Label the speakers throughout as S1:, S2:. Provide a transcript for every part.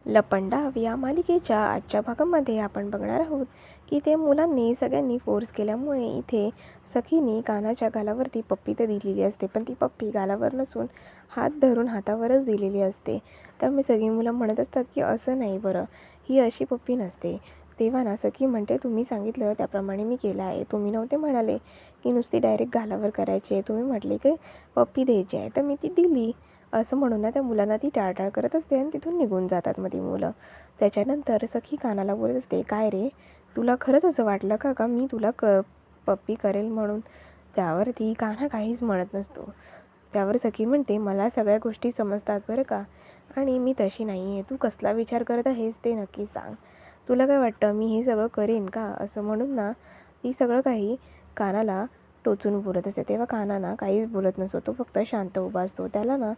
S1: लपंडाव या मालिकेच्या आजच्या भागामध्ये आपण बघणार आहोत की ते मुलांनी सगळ्यांनी फोर्स केल्यामुळे इथे सखीने कानाच्या गालावरती पप्पी तर दिलेली असते, पण ती पप्पी गालावर नसून हात धरून हातावरच दिलेली असते. त्यामुळे सगळी मुलं म्हणत असतात की असं नाही बरं, ही अशी पप्पी नसते. तेव्हा ना सखी म्हणते, तुम्ही सांगितलं त्याप्रमाणे मी केलं आहे. तुम्ही नव्हते म्हणाले की नुसती डायरेक्ट गालावर करायची आहे, तुम्ही म्हटले की पप्पी द्यायची आहे, तर मी ती दिली. असं म्हणून ना त्या मुलांना ती टाळटाळ करत असते आणि तिथून निघून जातात मग ती मुलं. त्याच्यानंतर सखी कानाला बोलत असते, काय रे, तुला खरंच असं वाटलं का का मी तुला पप्पी करेल म्हणून? त्यावरती कान्हा काहीच म्हणत नसतो. त्यावर सखी म्हणते, मला सगळ्या गोष्टी समजतात बरं का, आणि मी तशी नाही आहे. तू कसला विचार करत आहेस ते नक्की सांग. तुला काय वाटतं मी हे सगळं करेन का? असं म्हणून ना ती सगळं काही कानाला टोचून बोलत असते. तेव्हा कान्हा ना काहीच बोलत नसतो, तो फक्त शांत उभा असतो. त्याला ना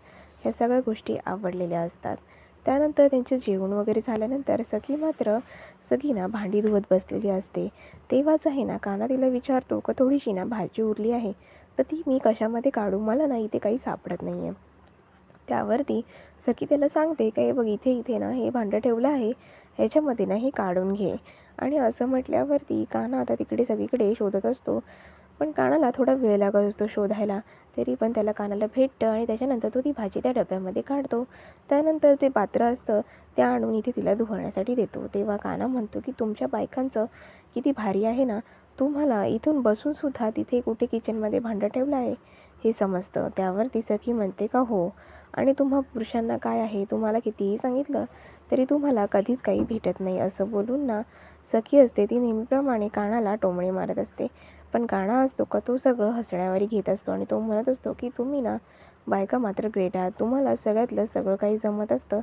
S1: ह्या सगळ्या गोष्टी आवडलेल्या असतात. त्यानंतर त्यांचे जेवण वगैरे झाल्यानंतर सखी ना भांडी धुवत बसलेली असते. तेव्हाच आहे ना कान्हा तिला विचारतो का थोडीशी ना भाजी उरली आहे, तर ती मी कशामध्ये काढू, मला ना इथे काही सापडत नाही आहे. त्यावरती सखी त्याला सांगते का हे बघ, इथे इथे ना हे भांडं ठेवलं आहे, ह्याच्यामध्ये ना हे काढून घे. आणि असं म्हटल्यावरती कान्हा आता तिकडे सगळीकडे शोधत असतो, पण कानाला थोडा वेळ लागत असतो शोधायला. तरी पण त्याला कानाला भेटतं आणि त्याच्यानंतर तो ती भाजी त्या डब्यामध्ये काढतो. त्यानंतर ते पात्र असतं ते आणून इथे तिला धुवण्यासाठी देतो. तेव्हा कान्हा म्हणतो की तुमच्या बायकांचं किती भारी आहे ना, तुम्हाला इथून बसूनसुद्धा तिथे कुठे किचनमध्ये भांडं ठेवलं आहे हे समजतं. त्यावर ती सखी म्हणते का हो, आणि तुम्हा पुरुषांना काय आहे, तुम्हाला कितीही सांगितलं तरी तुम्हाला कधीच काही भेटत नाही. असं बोलून ना सखी असते ती नेहमीप्रमाणे कानाला टोमणे मारत असते. पण कान्हा असतो का तो सगळं हसण्यावारी घेत असतो आणि तो म्हणत असतो की तुम्ही ना बायका मात्र ग्रेट आहात, तुम्हाला सगळ्यातलं सगळं काही जमत असतं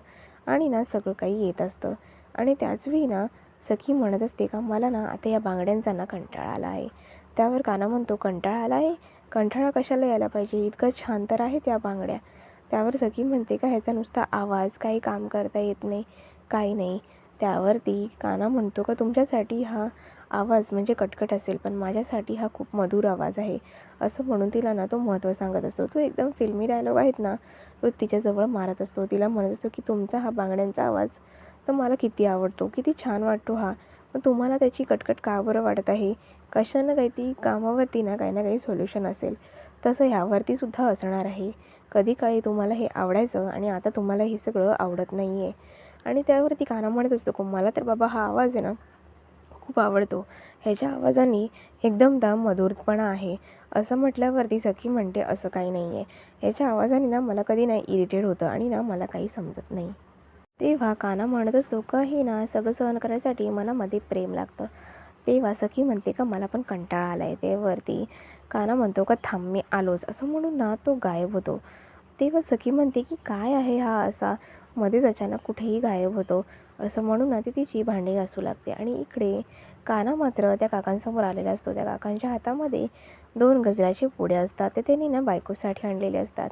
S1: आणि ना सगळं काही येत असतं. आणि त्याचवेळी ना सखी म्हणत असते का मला ना आता या बांगड्यांचा ना कंटाळा आला आहे. त्यावर कान्हा म्हणतो, कंटाळा आला आहे? कंटाळा कशाला यायला पाहिजे, इतकं छान तर आहे त्या बांगड्या. त्यावर सखी म्हणते का ह्याचा नुसता आवाज, काही काम करता येत नाही, काही नाही. त्यावरती कान्हा म्हणतो का तुमच्यासाठी हा आवाज म्हणजे कटकट असेल, पण माझ्यासाठी हा खूप मधुर आवाज आहे. असं म्हणून तिला ना तो महत्त्व सांगत असतो. तो एकदम फिल्मी डायलॉग आहेत ना, तो तिच्याजवळ मारत असतो. तिला म्हणत असतो की तुमचा हा बांगड्यांचा आवाज तर मला किती आवडतो, किती छान वाटतो हा, पण तुम्हाला त्याची कटकट का बरं वाटत आहे? कशानं काही ती कामावरती ना काही ना काही सोल्युशन असेल. तसं ह्यावरती सुद्धा असणार आहे. कधी काळी तुम्हाला हे आवडायचं आणि आता तुम्हाला हे सगळं आवडत नाही आहे. आणि त्यावरती कान्हा म्हणत असतो, मला तर बाबा हा आवाज आहे ना खूप आवडतो, ह्याच्या आवाजाने एकदम मधुरपणा आहे. असं म्हटल्यावरती सखी म्हणते, असं काही नाही आहे, ह्याच्या आवाजाने ना मला कधी नाही इरिटेट होतं आणि ना मला काही समजत नाही. तेव्हा कान्हा म्हणत असतो का हे ना सगळं सहन करायसाठी मनामध्ये प्रेम लागतं. तेव्हा सखी म्हणते का मला पण कंटाळा आला आहे. त्यावरती कान्हा म्हणतो का थांब मी आलोच, असं म्हणून ना तो गायब होतो. तेव्हा सखी म्हणते की काय आहे हा असा, मध्येच अचानक कुठेही गायब होतो. असं म्हणून ना ती तिची भांडी घासू लागते. आणि इकडे कान्हा मात्र त्या काकांसमोर आलेला असतो. त्या काकांच्या हातामध्ये 2 गजऱ्याचे पुडे असतात, ते त्यांनी ना बायकोसाठी आणलेले असतात.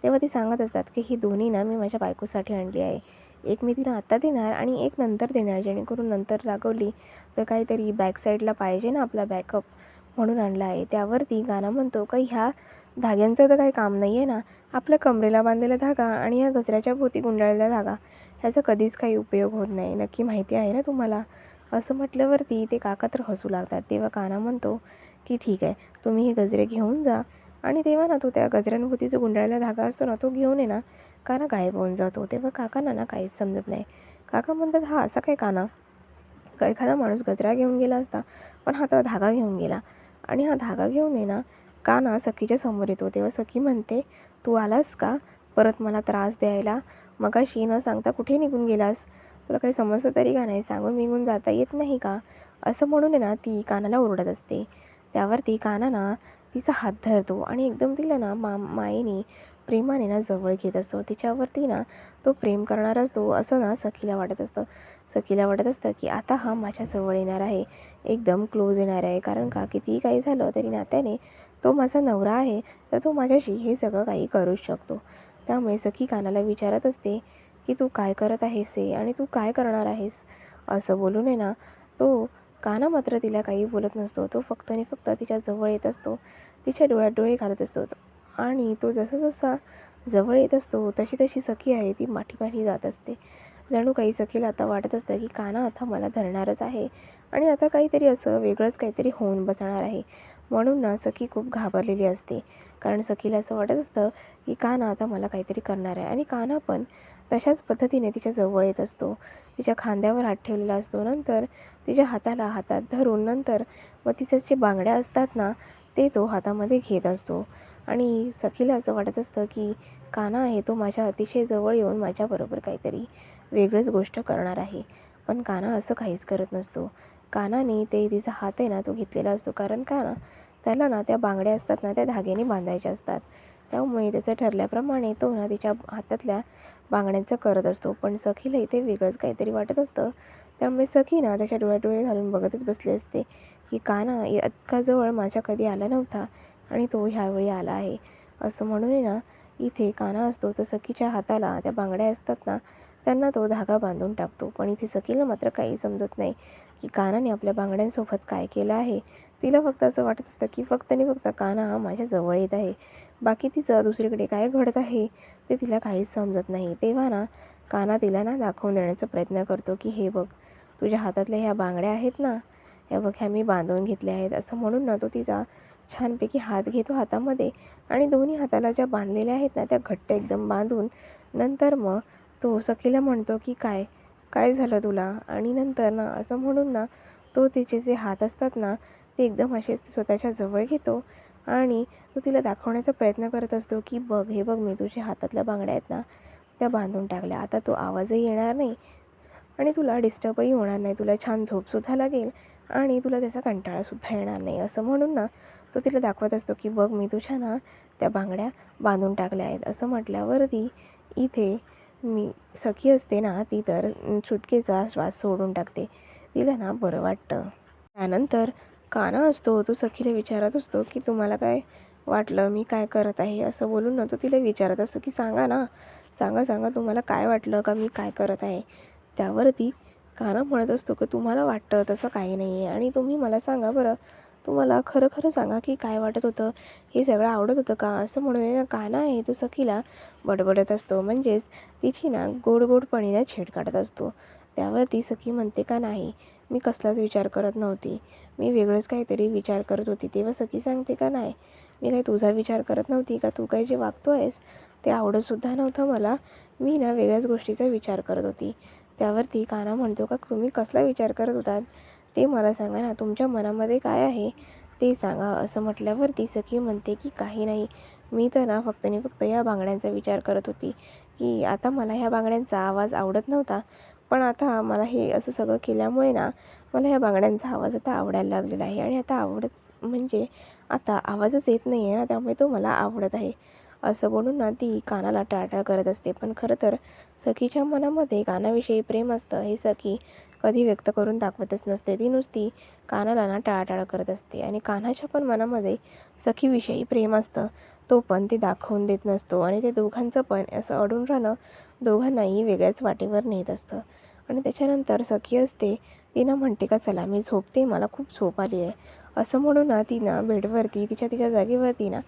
S1: तेव्हा ती सांगत असतात की ही दोन्ही ना मी माझ्या बायकोसाठी आणली आहे. एक मी तिला आत्ता देणार आणि एक नंतर देणार, जेणेकरून नंतर रागवली तर काहीतरी बॅक साईडला पाहिजे ना आपला बॅकअप, म्हणून आणला आहे. त्यावरती कान्हा म्हणतो का ह्या धाग्यांचं तर काही काम नाही आहे ना, आपल्या कमरेला बांधलेला धागा आणि या गजऱ्याच्या भोवती गुंडाळलेला धागा, ह्याचा कधीच काही उपयोग होत नाही, नक्की माहिती आहे ना तुम्हाला? असं म्हटल्यावरती ते काका तर हसू लागतात. तेव्हा कान्हा म्हणतो की ठीक आहे, तुम्ही हे गजरे घेऊन जा. आणि तेव्हा ना तो त्या गजऱ्यांभोवती जो गुंडाळलेला धागा असतो ना तो घेऊन ना कान्हा गायब होऊन जातो. तेव्हा काकांना ना काहीच समजत नाही. काका म्हणतात, हा असा काय कान्हा, का एखादा माणूस गजरा घेऊन गेला असता, पण हा तर धागा घेऊन गेला. आणि हा धागा घेऊन ना कान्हा सखीच्या समोर येतो. तेव्हा सखी म्हणते, तू आलास का परत मला त्रास द्यायला? मगाशी न सांगता कुठे निघून गेलास? तुला काही समजतं तरी का नाही? सांगून निघून जाता येत नाही का? असं म्हणून ना ती कान्हाला ओरडत असते. त्यावरती कान्हा ना तिचा हात धरतो आणि एकदम तिला ना मायेने प्रेमाने ना जवळ घेत असतो. तिच्यावरती ना तो प्रेम करणार असतो असं ना सखीला वाटत असतं. सखीला वाटत असतं की आता हा माझ्या जवळ येणार आहे, एकदम क्लोज येणार आहे. कारण का कितीही काही झालं तरी नात्याने तो माझा नवरा आहे, तर तो माझ्याशी हे सगळं काही करूच शकतो. त्यामुळे सखी कान्हाला विचारत असते की तू काय करत आहेस हे, आणि तू काय करणार आहेस? असं बोलून ना तो कान्हा मात्र तिला काही बोलत नसतो. तो फक्त आणि फक्त तिच्या जवळ येत असतो, तिच्या डोळ्यात डोळे घालत असतो. आणि तो जसा जसा जवळ येत असतो तशी तशी सखी आहे ती माठी जात असते. जणू काही सखीला आता वाटत असतं की काना आता मला धरणारच आहे आणि आता काहीतरी असं वेगळंच काहीतरी होऊन बसणार आहे. म्हणून ना सखी खूप घाबरलेली असते, कारण सखीला असं वाटत असतं की काना आता मला काहीतरी करणार आहे. आणि काना पण तशाच पद्धतीने तिच्या जवळ येत असतो, तिच्या खांद्यावर हात ठेवलेला असतो. नंतर तिच्या हाताला हातात धरून नंतर मग तिच्या जे बांगड्या असतात ना ते तो हातामध्ये घेत असतो. आणि सखीला असं वाटत असतं की काना आहे तो माझ्या अतिशय जवळ येऊन माझ्याबरोबर काहीतरी वेगळीच गोष्ट करणार आहे. पण काना असं काहीच करत नसतो. कानाने ते तिचा हात आहे ना तो घेतलेला असतो, कारण काना त्याला ना त्या बांगड्या असतात ना त्या धाग्याने बांधायच्या असतात. त्यामुळे त्याचं ठरल्याप्रमाणे तो ना तिच्या हातातल्या बांगड्यांचं करत असतो. पण सखीला इथे वेगळंच काहीतरी वाटत असतं. त्यामुळे सखी ना त्याच्या डोळ्यात डोळे घालून बघतच बसली असते की काना इतका जवळ माझ्या कधी आला नव्हता आणि तो ह्यावेळी आला आहे. असं म्हणून ना इथे काना असतो तो सखीच्या हाताला त्या बांगड्या असतात ना त्यांना तो धागा बांधून टाकतो. पण इथे सखीला मात्र काही समजत नाही की कानाने आपल्या बांगड्यांसोबत काय केलं आहे. तिला फक्त असं वाटत असतं की फक्त आणि फक्त काना माझ्या जवळ येत आहे, बाकी तिचं दुसरीकडे काय घडत आहे ते तिला काहीच समजत नाही. तेव्हा ना काना तिला ना दाखवून देण्याचा प्रयत्न करतो की हे बघ, तुझ्या हातातल्या ह्या बांगड्या आहेत ना, ह्या बघ ह्या मी बांधून घेतल्या आहेत. असं म्हणून ना तो तिचा छानपैकी हात घेतो हातामध्ये आणि दोन्ही हाताला ज्या बांधलेल्या आहेत ना त्या घट्ट एकदम बांधून नंतर मग तो सखीला म्हणतो की काय काय झालं तुला. आणि नंतर ना असं म्हणून ना तो तिचे जे हात असतात ना ते एकदम असे स्वतःच्या जवळ घेतो आणि तो तिला दाखवण्याचा प्रयत्न करत असतो की बघ, हे बघ, मी तुझ्या हातातल्या बांगड्या आहेत ना त्या बांधून टाकल्या. आता तो आवाजही येणार नाही आणि तुला डिस्टर्बही होणार नाही, तुला छान झोपसुद्धा लागेल आणि तुला त्याचा कंटाळासुद्धा येणार नाही. असं म्हणून ना तो तिला दाखवत असतो की बघ, मी तुझ्या ना त्या बांगड्या बांधून टाकल्या आहेत. असं म्हटल्यावरती इथे मी सखी असते ना ती तर चुटकीचा श्वास सोडून टाकते. तिला ना बरं वाटतं. त्यानंतर काना असतो तो सखीला विचारत असतो की तुम्हाला काय वाटलं मी काय करत आहे. असं बोलून ना तो तिला विचारत असतो की सांगा ना, सांगा सांगा तुम्हाला काय वाटलं का मी काय करत आहे. त्यावरती काना म्हणत असतो की तुम्हाला वाटतं तसं काही नाही आहे आणि तुम्ही मला सांगा बरं, तुम्हाला खरं खरं सांगा की काय वाटत होतं, हे सगळं आवडत होतं का. असं म्हणून ना काना आहे तो सखीला बडबडत असतो, म्हणजेच तिची ना गोड गोडपणीनं छेड काढत असतो. त्यावर ती सखी म्हणते का नाही, मी कसलाच विचार करत नव्हती, मी वेगळंच काहीतरी विचार करत होती. तेव्हा सखी सांगते का नाही, मी काही तुझा विचार करत नव्हती का, तू काही जे वागतो आहेस ते आवडतसुद्धा नव्हतं मला, मी ना वेगळ्याच गोष्टीचा विचार करत होती. त्यावरती काना म्हणतो का तुम्ही कसला विचार करत होतात ते मला सांगा ना, तुमच्या मनामध्ये काय आहे ते सांगा. असं म्हटल्यावरती सखी म्हणते की काही नाही, मी तर ना फक्त आणि फक्त या बांगड्यांचा विचार करत होती की आता मला ह्या बांगड्यांचा आवाज आवडत नव्हता, पण आता मला हे असं सगळं केल्यामुळे ना मला ह्या बांगड्यांचा आवाज आता आवडायला लागलेला आहे आणि आता आवडत म्हणजे आता आवाजच येत नाही आहे ना, त्यामुळे तो मला आवडत आहे. असं बोलून ना ती कानाला टाळटाळ करत असते. पण खरं तर सखीच्या मनामध्ये कानाविषयी प्रेम असतं हे सखी कधी व्यक्त करून दाखवतच नसते. ती नुसती कानाला ना टाळाटाळ करत असते आणि कान्हाच्या पण मनामध्ये सखीविषयी प्रेम असतं, तो पण ते दाखवून देत नसतो आणि ते दोघांचं पण असं अडून राहणं दोघांनाही वेगळ्याच वाटेवर नेत असतं. आणि त्याच्यानंतर सखी असते, तिनं म्हणते का चला मी झोपते, मला खूप झोप आली आहे. असं म्हणून ना ती ना बेडवरती तिच्या तिच्या जागेवरती ना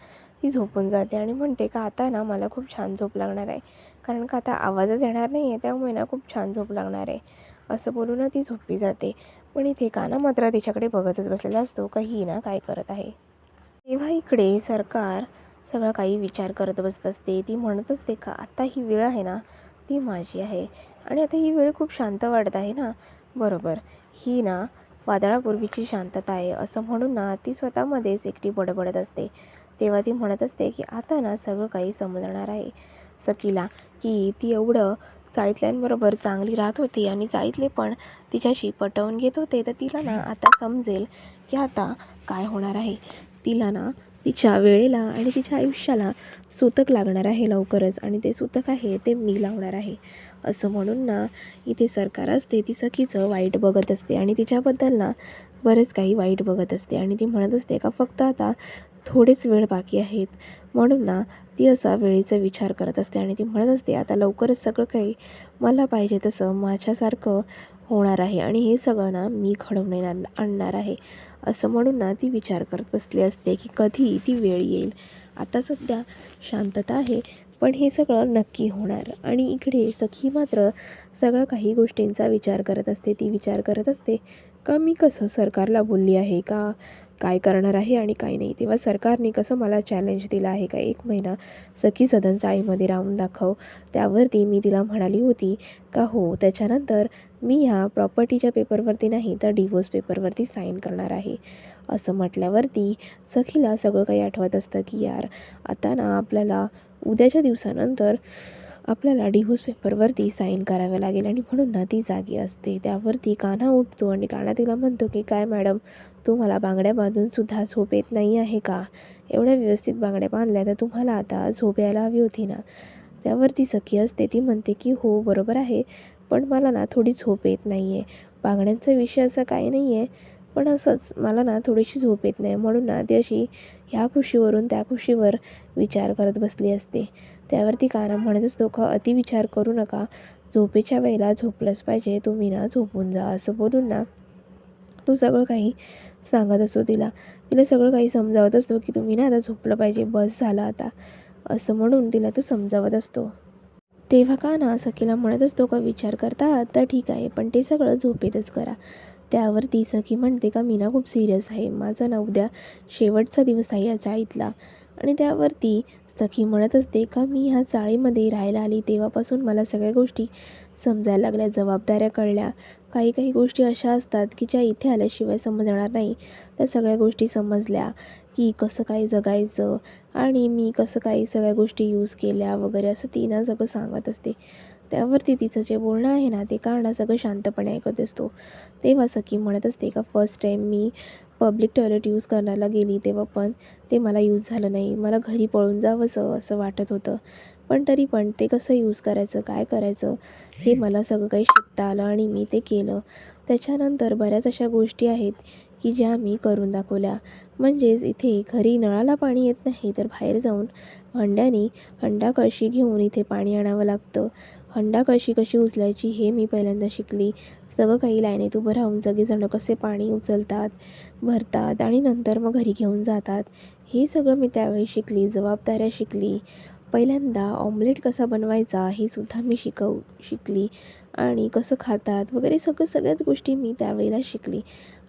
S1: ती झोपून जाते आणि म्हणते का आता ना मला खूप छान झोप लागणार आहे, कारण का आता आवाजच येणार नाही आहे, त्यामुळे ना खूप छान झोप लागणार आहे. असं बोलून ना ती झोपी जाते. पण इथे काना मात्र तिच्याकडे बघतच बसलेला असतो का ही ना काय करत आहे. तेव्हा इकडे सरकार सगळं काही विचार करत बसत असते. ती म्हणत असते का आता ही वेळ आहे ना ती माझी आहे आणि आता ही वेळ खूप शांत वाटत आहे ना. बरोबर, ही ना वादळापूर्वीची शांतता आहे. असं म्हणून ना ती स्वतःमध्येच एकटी बडबडत असते. तेव्हा ती म्हणत असते की आता ना सगळं काही समजणार आहे सखीला, की ती एवढं चाळीतल्यांबरोबर चांगली राहत होती आणि चाळीतले पण तिच्याशी पटवून घेत होते, तर तिला ना आता समजेल की आता काय होणार आहे. तिला ना तिच्या वेळेला आणि तिच्या आयुष्याला सूतक लागणार आहे लवकरच आणि ते सूतक आहे ते मी लावणार आहे. असं म्हणून ना इथे सरकार असते ती सखीचं वाईट बघत असते आणि तिच्याबद्दल ना बरेच काही वाईट बघत असते आणि ती म्हणत असते का फक्त आता थोडेच वेळ बाकी आहेत. म्हणून ना ती असा वेळेचा विचार करत असते आणि ती म्हणत असते आता लवकरच सगळं काही मला पाहिजे तसं माझ्यासारखं होणार आहे आणि हे सगळं ना मी घडवून आणणार आहे. असं म्हणून ना ती विचार करत बसली असते की कधी ती वेळ येईल. आता सध्या शांतता आहे, पण हे सगळं नक्की होणार. आणि इकडे सखी मात्र सगळं काही गोष्टींचा विचार करत असते. ती विचार करत असते का मी कसं सरकारला बोलली आहे का काय करणार आहे आणि काय नाही. तेव्हा सरकारने कसं मला चॅलेंज दिलं आहे का 1 महिना सखी सदन चाळीमध्ये राहून दाखव. त्यावरती मी तिला म्हणाली होती का हो त्याच्यानंतर मी ह्या प्रॉपर्टीच्या पेपरवरती नाही तर डिवोर्स पेपरवरती साईन करणार आहे. असं म्हटल्यावरती सखीला सगळं काही आठवत असतं की यार आता ना आपल्याला उद्याच्या दिवसानंतर आपल्याला डिव्होर्स पेपरवरती साईन करावं लागेल. आणि म्हणून ना ती जागी असते. त्यावरती कान्हा उठतो आणि कान्हा तिला म्हणतो की काय मॅडम तुम्हाला बांगड्या बांधूनसुद्धा झोप येत नाही आहे का? एवढ्या व्यवस्थित बांगड्या बांधल्या तर तुम्हाला आता झोप यायला हवी होती ना. त्यावरती सखी असते. ती म्हणते की हो बरोबर आहे पण मला ना थोडी झोप येत नाही आहे. बांगड्यांचा विषय असा काही नाही आहे पण असंच मला ना थोडीशी झोप येत नाही म्हणून ना ती अशी ह्या खुशीवरून त्या खुशीवर विचार करत बसली असते. त्यावरती कान्हा म्हणत असतो का अतिविचार करू नका. झोपेच्या वेळेला झोपलंच पाहिजे. तुम्ही ना झोपून जा. असं बोलून ना तो सगळं काही सांगत असतो तिला. तिला सगळं काही समजावत असतो की तुम्ही ना आता झोपलं पाहिजे. बस झालं आता. असं म्हणून तिला तो समजावत असतो. तेव्हा कान्हा सखीला म्हणत असतो का विचार करता तर ठीक आहे पण ते सगळं झोपेतच करा. त्यावरती सखी म्हणते का मी ना खूप सिरियस आहे. माझा ना उद्या शेवटचा दिवस आहे या चाळीतला. आणि त्यावरती सखी म्हणत असते का मी ह्या चाळीमध्ये राहायला आली तेव्हापासून मला सगळ्या गोष्टी समजायला लागल्या. जबाबदाऱ्या कळल्या. काही काही गोष्टी अशा असतात की ज्या इथे आल्याशिवाय समजणार नाही. त्या सगळ्या गोष्टी समजल्या की कसं काय जगायचं आणि मी कसं काही सगळ्या गोष्टी यूज केल्या वगैरे असं ती ना सगळं सांगत असते. त्यावरती तिचं जे बोलणं आहे ना ते कान्हा सगळं शांतपणे ऐकत असतो. तेव्हा सखी म्हणत असते का फर्स्ट टाईम मी पब्लिक टॉयलेट यूज करायला गेली तेव्हा पण ते मला यूज झालं नाही. मला घरी पळून जावंसं असं वाटत होतं. पण तरी पण ते कसं यूज करायचं काय करायचं हे मला सगळं काही शिकता आलं आणि मी ते केलं. त्याच्यानंतर बऱ्याच अशा गोष्टी आहेत की ज्या मी करून दाखवल्या. म्हणजेच इथे घरी नळाला पाणी येत नाही तर बाहेर जाऊन हंड्याने हंडा कळशी घेऊन इथे पाणी आणावं लागतं. हंडा कळशी कशी उचलायची हे मी पहिल्यांदा शिकली. सगळं काही लाईनीत उभं राहून सगळेजणं कसे पाणी उचलतात भरतात आणि नंतर मग घरी घेऊन जातात हे सगळं मी त्यावेळी शिकली. जबाबदाऱ्या शिकली. पहिल्यांदा ऑमलेट कसा बनवायचा हे सुद्धा मी शिकली. आणि कसं खातात वगैरे सगळ्याच गोष्टी मी त्यावेळेला शिकली.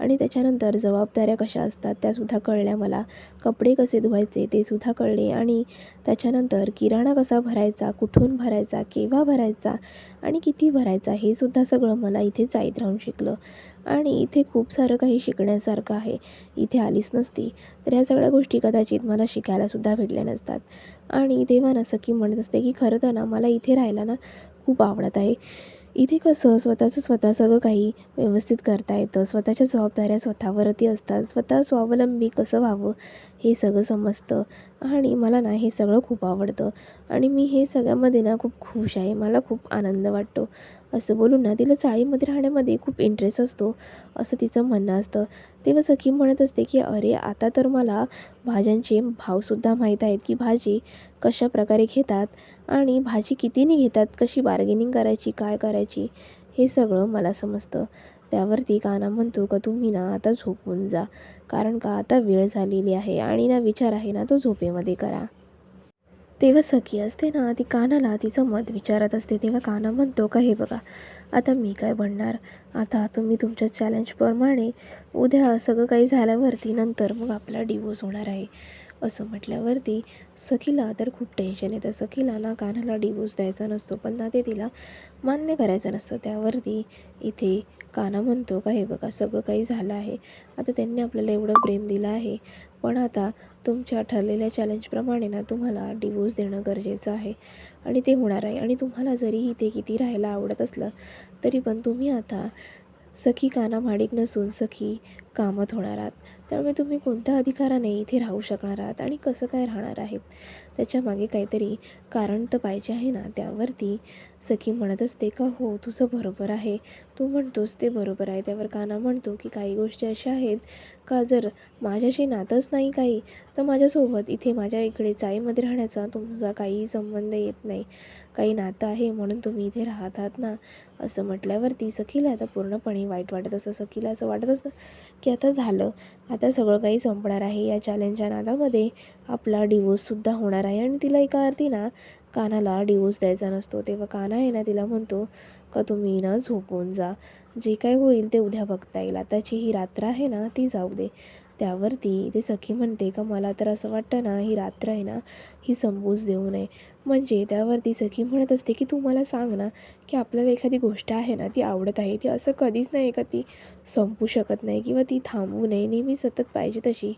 S1: आणि त्याच्यानंतर जबाबदाऱ्या कशा असतात त्यासुद्धा कळल्या मला. कपडे कसे धुवायचे ते सुद्धा कळले. आणि त्याच्यानंतर किराणा कसा भरायचा कुठून भरायचा केव्हा भरायचा आणि किती भरायचा हे सुद्धा सगळं मला इथे चाळीत राहून शिकलं. आणि इथे खूप सारं काही शिकण्यासारखं आहे. इथे आलीच नसती तर ह्या सगळ्या गोष्टी कदाचित मला शिकायलासुद्धा भेटल्या नसतात. आणि तेव्हा ना सखी म्हणत असते की खरं तर ना मला इथे राहायला ना खूप आवडत आहे. इथे कसं स्वतः सगळं काही व्यवस्थित करता येतं. स्वतःच्या जबाबदाऱ्या स्वतःवरती असतात. स्वतः स्वावलंबी कसं व्हावं हे सगळं समजतं. आणि मला ना हे सगळं खूप आवडतं. आणि मी हे सगळ्यामध्ये ना खूप खुश आहे. मला खूप आनंद वाटतो. असं बोलून ना तिला चाळीमध्ये राहण्यामध्ये खूप इंटरेस्ट असतो असं तिचं म्हणणं असतं. तेव्हा सखी म्हणत असते की अरे आता तर मला भाज्यांचे भावसुद्धा माहीत आहेत की भाजी कशा प्रकारे घेतात आणि भाजी कितीने घेतात कशी बार्गेनिंग करायची काय करायची हे सगळं मला समजतं. त्यावरती कान्हा म्हणतो का तुम्ही ना आता झोपून जा कारण का आता वेळ झालेली आहे आणि ना विचार आहे ना तो झोपेमध्ये करा. तेव्हा सखी असते ना ती कान्हाला तिचं मत विचारत असते. तेव्हा कान्हा म्हणतो का हे बघा आता मी काय म्हणणार. आता तुम्ही तुमच्या चॅलेंजप्रमाणे उद्या सगळं काही झाल्यावरती नंतर मग आपला डिवोर्स होणार आहे. असं म्हटल्यावरती सखीला तर खूप टेन्शन येतं. सखीला ना कान्हाला डिवोर्स द्यायचा नसतो पण ना ते तिला मान्य करायचं नसतं. त्यावरती इथे कान्हा म्हणतो का हे बघा सगळं काही झालं आहे. आता त्यांनी आपल्याला एवढं प्रेम दिलं आहे पण आता तुमच्या ठरलेल्या चॅलेंजप्रमाणे ना तुम्हाला डिवोर्स देणं गरजेचं आहे आणि ते होणार आहे. आणि तुम्हाला जरी इथे किती राहायला आवडत असलं तरी पण तुम्ही आता सखी कान्हा माडिक नसून सखी कामत होणार आहात. त्यामुळे तुम्ही कोणत्या अधिकाराने इथे राहू शकणार आहात आणि कसं काय राहणार आहेत त्याच्यामागे काहीतरी कारण तर पाहिजे आहे ना. त्यावरती सखी म्हणत असते का हो तुझं बरोबर आहे. तू म्हणतोस ते बरोबर आहे. त्यावर कान्हा म्हणतो की काही गोष्टी अशा आहेत का जर माझ्याशी नातंच नाही काही तर माझ्यासोबत इथे माझ्या इकडे चाळीमध्ये राहण्याचा तुमचा काही संबंध येत नाही. काही नातं आहे म्हणून तुम्ही इथे राहत आहात ना. असं म्हटल्यावरती सखीला आता पूर्णपणे वाईट वाटत असतं. सखीला असं वाटत असतं की आता झालं आता सगळं काही संपणार आहे. या चॅलेंजच्या नादामध्ये आपला डिवोर्ससुद्धा होणार आहे. आणि तिला एका अर्थी ना कानाला डिवोर्स द्यायचा नसतो. तेव्हा कान्हा आहे ना तिला म्हणतो का तुम्ही ना झोपून जा, जे काय होईल ते उद्या बघता येईल, आताची ही रात्र आहे ना ती जाऊ दे. त्यावरती ते सखी म्हणते का मला तर असं वाटतं ना ही रात्र आहे ना ही संपूच देऊ नये. म्हणजे त्यावरती सखी म्हणत असते की तू मला सांग ना की आपल्याला एखादी गोष्ट आहे ना ती आवडत आहे, ती असं कधीच नाही का ती संपू शकत नाही किंवा ती थांबू नये, नेहमी सतत पाहिजे तशी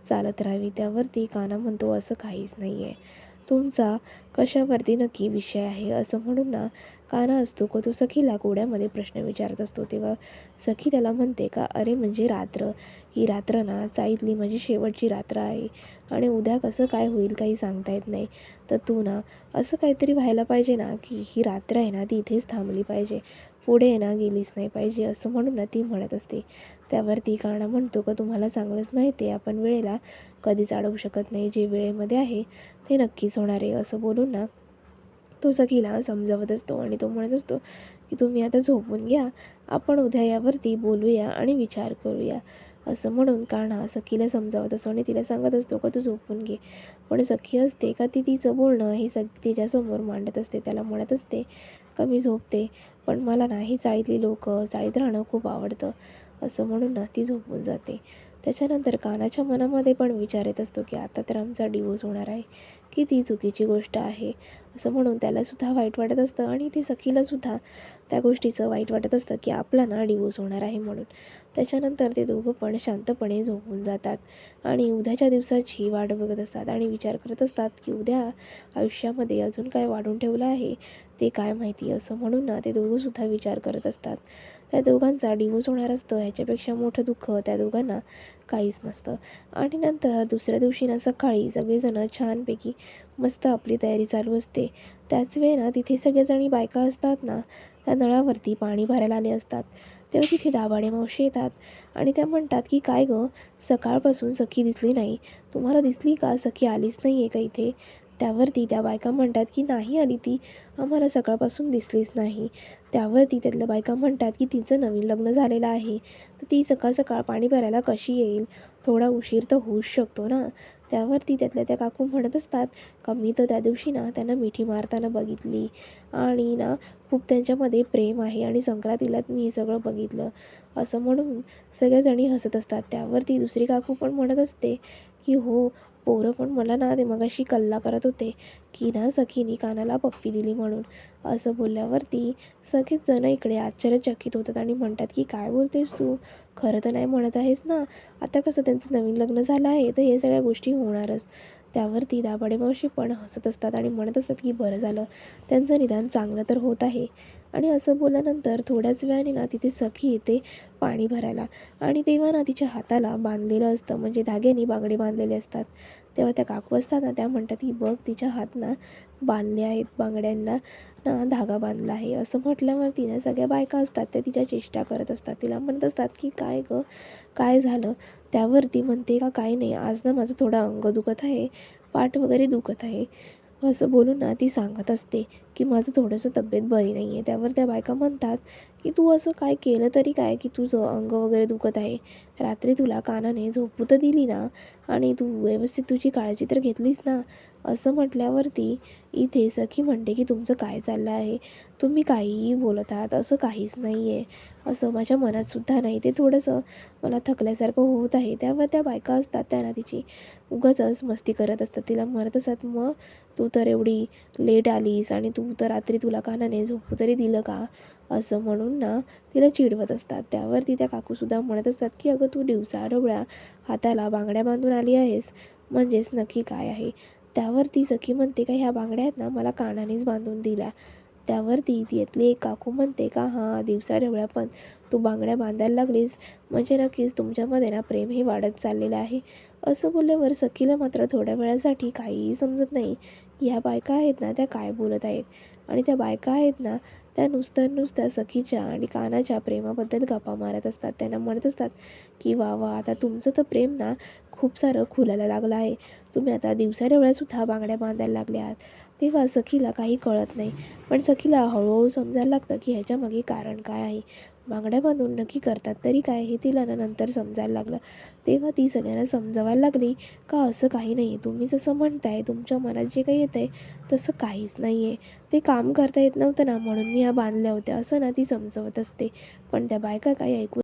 S1: चालत राहावी. त्यावरती कान्हा म्हणतो असं काहीच नाही आहे, तुमचा कशावरती नक्की विषय आहे असं म्हणून ना कान्हा असतो का तो सखीला कोड्यामध्ये प्रश्न विचारत असतो. तेव्हा सखी त्याला म्हणते का अरे म्हणजे रात्र, ही रात्र ना चाळीतली माझी शेवटची रात्र आहे आणि उद्या कसं काय होईल काही सांगता येत नाही. तर तू ना असं काहीतरी व्हायला पाहिजे ना की ही रात्र आहे ना ती इथेच थांबली पाहिजे, पुढे ना गेलीच नाही पाहिजे असं म्हणून ना ती म्हणत असते. त्यावरती कान्हा म्हणतो का तुम्हाला चांगलंच माहिती आहे आपण वेळेला कधीच अडवू शकत नाही, जे वेळेमध्ये आहे ते नक्कीच होणार आहे असं बोलून ना तो सखीला समजावत असतो आणि तो म्हणत असतो की तुम्ही आता झोपून घ्या, आपण उद्या यावरती बोलूया आणि विचार करूया असं म्हणून कान्हा सखीला समजावत असतो आणि तिला सांगत असतो का तू झोपून घे. पण सखी असते का ती तिचं बोलणं हे तिच्यासमोर मांडत असते. त्याला म्हणत असते का मी झोपते, पण मला ना ही चाळीतली लोक चाळीत राहणं खूप आवडतं असं म्हणून ना ती झोपून जाते. त्याच्यानंतर कान्हाच्या मनामध्ये पण विचार येत असतो की आता तर आमचा डिवोर्स होणार आहे, किती चुकीची गोष्ट आहे असं म्हणून त्यालासुद्धा वाईट वाटत असतं आणि ते सखीलासुद्धा त्या गोष्टीचं वाईट वाटत असतं की आपला ना डिवोर्स होणार आहे म्हणून. त्याच्यानंतर ते दोघं पण शांतपणे झोपून जातात आणि उद्याच्या दिवसाची वाट बघत असतात आणि विचार करत असतात की उद्या आयुष्यामध्ये अजून काय वाढून ठेवलं आहे ते काय माहिती असं म्हणून ना ते दोघंसुद्धा विचार करत असतात. त्या दोघांचा डिवोर्स होणार असतं ह्याच्यापेक्षा मोठं दुःख त्या दोघांना काहीच नसतं. आणि नंतर दुसऱ्या दिवशी ना सकाळी सगळेजणं छानपैकी मस्त आपली तयारी चालू असते. त्याच वेळेला तिथे सगळेजणी बायका असतात ना त्या नळावरती पाणी भरायला आले असतात. तेव्हा तिथे दाभाडे मावशी येतात आणि त्या म्हणतात की काय गं, सकाळपासून सखी दिसली नाही, तुम्हाला दिसली का, सखी आलीच नाही आहे का इथे. त्यावरती त्या बायका म्हणतात की नाही आली ती, आम्हाला सकाळपासून दिसलीच नाही. त्यावरती त्यातल्या बायका म्हणतात की तिचं नवीन लग्न झालेलं आहे, तर ती सकाळ सकाळ पाणी भरायला कशी येईल, थोडा उशीर तर होऊच शकतो ना. त्यावरती त्यातल्या त्या काकू म्हणत असतात का मी तर त्या दिवशी ना त्यांना मिठी मारताना बघितली आणि ना खूप त्यांच्यामध्ये प्रेम आहे आणि संक्रांतीला मी हे सगळं बघितलं असं म्हणून सगळ्याजणी हसत असतात. त्यावरती दुसरी काकू पण म्हणत असते की हो, पोरं पण मला ना ते मगाशी कल्ला करत होते की ना सखीने कानाला पप्पी दिली म्हणून. असं बोलल्यावरती सगळेच जण इकडे आश्चर्यचकित होतात आणि म्हणतात की काय बोलतेस तू, खरं तर नाही म्हणत आहेस ना, आता कसं त्यांचं नवीन लग्न झालं आहे तर हे सगळ्या गोष्टी होणारच. त्यावरती दाभाडे मावशी पण हसत असतात आणि म्हणत असतात की बरं झालं, त्यांचं निदान चांगलं तर होत आहे. आणि असं बोलल्यानंतर थोड्याच वेळाने ना तिथे सखी येते पाणी भरायला आणि तेव्हा ना तिच्या हाताला बांधलेलं असतं, म्हणजे धाग्याने बांगडे बांधलेले असतात. तेव्हा त्या काकू असतात ना त्या म्हणतात की बघ तिच्या हात ना बांधले आहेत, बांगड्यांना ना धागा बांधला आहे. असं म्हटल्यावरती ना सगळ्या बायका असतात त्या तिच्या चेष्टा करत असतात. तिला म्हणत असतात की काय गं, काय झालं. त्यावरती म्हणते का काही नाही, आज ना माझं थोडं अंग दुखत आहे, पाठ वगैरे दुखत आहे असं बोलून ना ती सांगत असते की माझं थोडंसं तब्येत बरी नाही आहे. त्यावर त्या बायका म्हणतात की तू असं काय केलं तरी काय की तुझं अंग वगैरे दुखत आहे, रात्री तुला कानाने झोपू तर दिली ना आणि तू व्यवस्थित तुझी काळजी तर घेतलीस ना. असं म्हटल्यावरती इथे सखी म्हणते की तुमचं काय चाललं आहे, तुम्ही काहीही बोलत आहात, असं काहीच नाही आहे, असं माझ्या मनातसुद्धा नाही, ते थोडंसं मला थकल्यासारखं होत आहे. त्यावर त्या बायका असतात त्यांना तिची उगाचच मस्ती करत असतात. तिला म्हणत असतात मग तू तर एवढी लेट आलीस आणि तू तर रात्री तुला कानाने झोपू तरी दिलं का, असं म्हणून ना तिला चिडवत असतात. त्यावरती त्या काकूसुद्धा म्हणत असतात की अगं तू दिवसाढवळ्या हाताला बांगड्या बांधून आली आहेस, म्हणजेच नक्की काय आहे. त्यावरती सखी म्हणते का ह्या बांगड्या आहेत ना मला कानानेच बांधून दिल्या. त्यावरती त्यातली एक काकू म्हणते का हां, दिवसाढवळ्या पण तू बांगड्या बांधायला लागलीस, म्हणजे नक्कीच तुमच्यामध्ये ना प्रेम हे वाढत चाललेलं आहे. असं बोलल्यावर सखीला मात्र थोड्या वेळासाठी काहीही समजत नाही. ह्या बायका आहेत ना त्या काय बोलत आहेत आणि त्या बायका आहेत ना त्या नुसत्या सखीच्या आणि कानाच्या प्रेमाबद्दल गप्पा मारत असतात. त्यांना म्हणत असतात की वा वा, आता तुमचं तर प्रेम ना खूप सारं खुलायला लागलं आहे, तुम्ही आता दिवसाढवळ्यासुद्धा बांगड्या बांधायला लागले आहात. तेव्हा सखीला काही कळत नाही. पण सखीला हळूहळू समजायला लागतं की ह्याच्यामागे कारण काय आहे. बांगड्या बांधून नक्की करतात तरी काय हे तिला नंतर समजायला लागलं. तेव्हा ती सगळ्यांना समजावायला लागली का असं काही नाही आहे. तुम्ही जसं म्हणताय तुमच्या मनात जे काही येतं आहे तसं काहीच नाही आहे. ते काम करता येत नव्हतं ना म्हणून मी ह्या बांधल्या होत्या असं ना ती समजवत असते. पण त्या बायका काही ऐकून